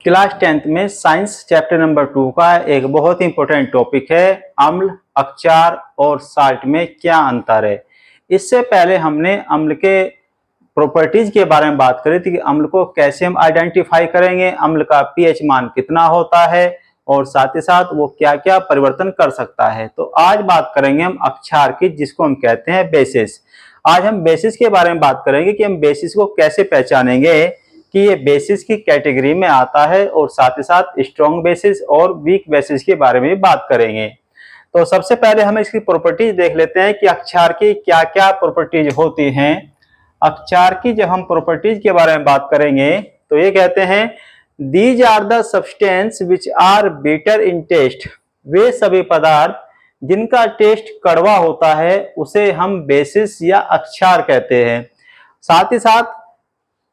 Class 10th में science chapter number 2 का एक बहुत ही इंपॉर्टेंट टॉपिक है अम्ल, अक्षार और साल्ट में क्या अंतर है। इससे पहले हमने अम्ल के प्रॉपर्टीज के बारे में बात करी थी कि अम्ल को कैसे हम आइडेंटिफाई करेंगे, अम्ल का पीएच मान कितना होता है और साथ ही साथ वो क्या क्या परिवर्तन कर सकता है। तो आज बात करेंगे हम अक्षार की, जिसको हम कहते हैं बेसिस। आज हम बेसिस के बारे में बात करेंगे कि हम बेसिस को कैसे पहचानेंगे कि ये बेसिस की कैटेगरी में आता है, और साथ ही साथ स्ट्रॉन्ग बेसिस और वीक बेसिस के बारे में भी बात करेंगे। तो सबसे पहले हम इसकी प्रॉपर्टीज देख लेते हैं कि अक्षार की क्या क्या प्रॉपर्टीज होती हैं। अक्षार की जब हम प्रॉपर्टीज के बारे में बात करेंगे तो ये कहते हैं these are the substance which are bitter in taste. वे सभी पदार्थ जिनका टेस्ट कड़वा होता है उसे हम बेसिस या अक्षार कहते हैं। साथ ही साथ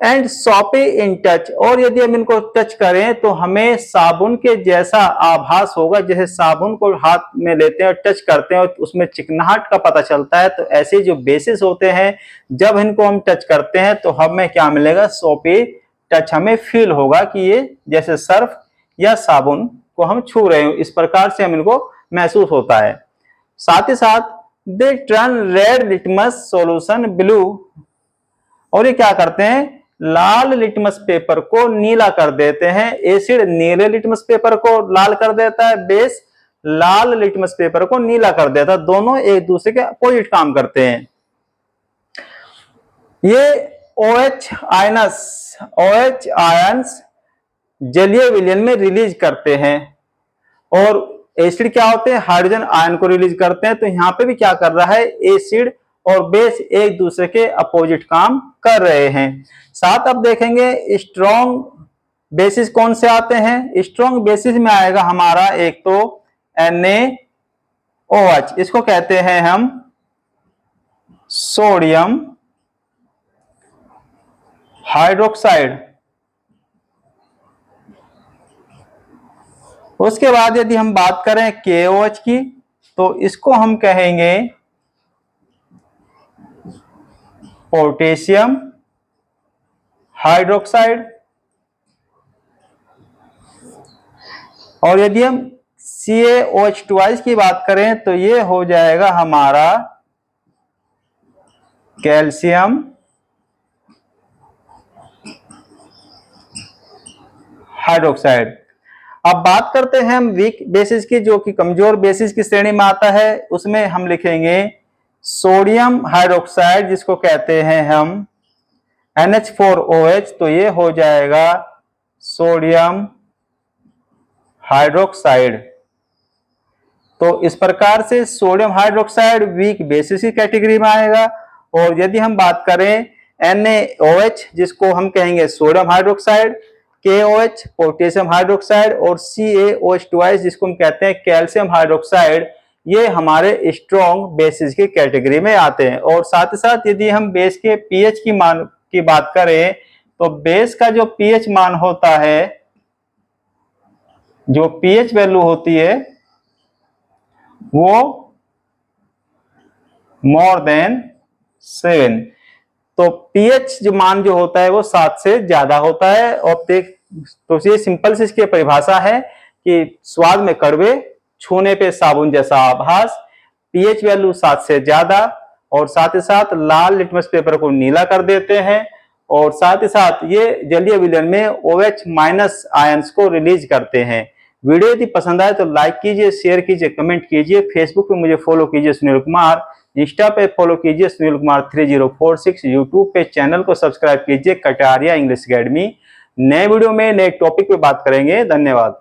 एंड सॉपी इन टच, और यदि हम इनको टच करें तो हमें साबुन के जैसा आभास होगा। जैसे साबुन को हाथ में लेते हैं और टच करते हैं और उसमें चिकनाहट का पता चलता है, तो ऐसे जो बेसिस होते हैं जब इनको हम टच करते हैं तो हमें क्या मिलेगा, सॉपी टच हमें फील होगा कि ये जैसे सर्फ या साबुन को हम छू रहे हो, इस प्रकार से हम इनको महसूस होता है। साथ ही साथ they turn red litmus solution blue, और ये क्या करते हैं, लाल लिटमस पेपर को नीला कर देते हैं। एसिड नीले लिटमस पेपर को लाल कर देता है, बेस लाल लिटमस पेपर को नीला कर देता है। दोनों एक दूसरे के अपोजिट काम करते हैं। ये OH आयंस जलीय विलयन में रिलीज करते हैं, और एसिड क्या होते हैं, हाइड्रोजन आयन को रिलीज करते हैं। तो यहां पे भी क्या कर रहा है, एसिड और बेस एक दूसरे के अपोजिट काम कर रहे हैं। साथ अब देखेंगे स्ट्रॉन्ग बेसिस कौन से आते हैं। स्ट्रॉन्ग बेसिस में आएगा हमारा एक तो NaOH, इसको कहते हैं हम सोडियम हाइड्रोक्साइड। उसके बाद यदि हम बात करें KOH की तो इसको हम कहेंगे पोटेशियम हाइड्रोक्साइड। और यदि हम CaOH की बात करें तो ये हो जाएगा हमारा कैल्शियम हाइड्रोक्साइड। अब बात करते हैं हम वीक बेसिस की, जो कि कमजोर बेसिस की श्रेणी में आता है। उसमें हम लिखेंगे सोडियम हाइड्रोक्साइड, जिसको कहते हैं हम NH4OH। तो ये हो जाएगा सोडियम हाइड्रोक्साइड। तो इस प्रकार से सोडियम हाइड्रोक्साइड वीक बेसिस की कैटेगरी में आएगा। और यदि हम बात करें NaOH, जिसको हम कहेंगे sodium hydroxide, KOH potassium hydroxide, और CaOH जिसको हम कहते हैं कैल्शियम हाइड्रोक्साइड, ये हमारे स्ट्रॉन्ग बेसिस की कैटेगरी में आते हैं। और साथ ही साथ यदि हम बेस के पीएच की मान की बात करें तो बेस का जो पीएच मान होता है, जो पीएच वैल्यू होती है वो मोर देन 7। तो पीएच जो मान जो होता है वो 7 से ज्यादा होता है। और तो ये सिंपल से इसकी परिभाषा है कि स्वाद में कड़वे, छूने पे साबुन जैसा आभास, पीएच वैल्यू 7 से ज्यादा, और साथ ही साथ लाल लिटमस पेपर को नीला कर देते हैं। और साथ ही साथ ये जलीय विलयन में OH- आयंस को रिलीज करते हैं। वीडियो यदि पसंद आए तो लाइक कीजिए, शेयर कीजिए, कमेंट कीजिए। फेसबुक पे मुझे फॉलो कीजिए सुनील कुमार, इंस्टा पे फॉलो कीजिए सुनील कुमार 3046, यूट्यूब पे चैनल को सब्सक्राइब कीजिए कटारिया इंग्लिश अकेडमी। नए वीडियो में नए टॉपिक पे बात करेंगे। धन्यवाद।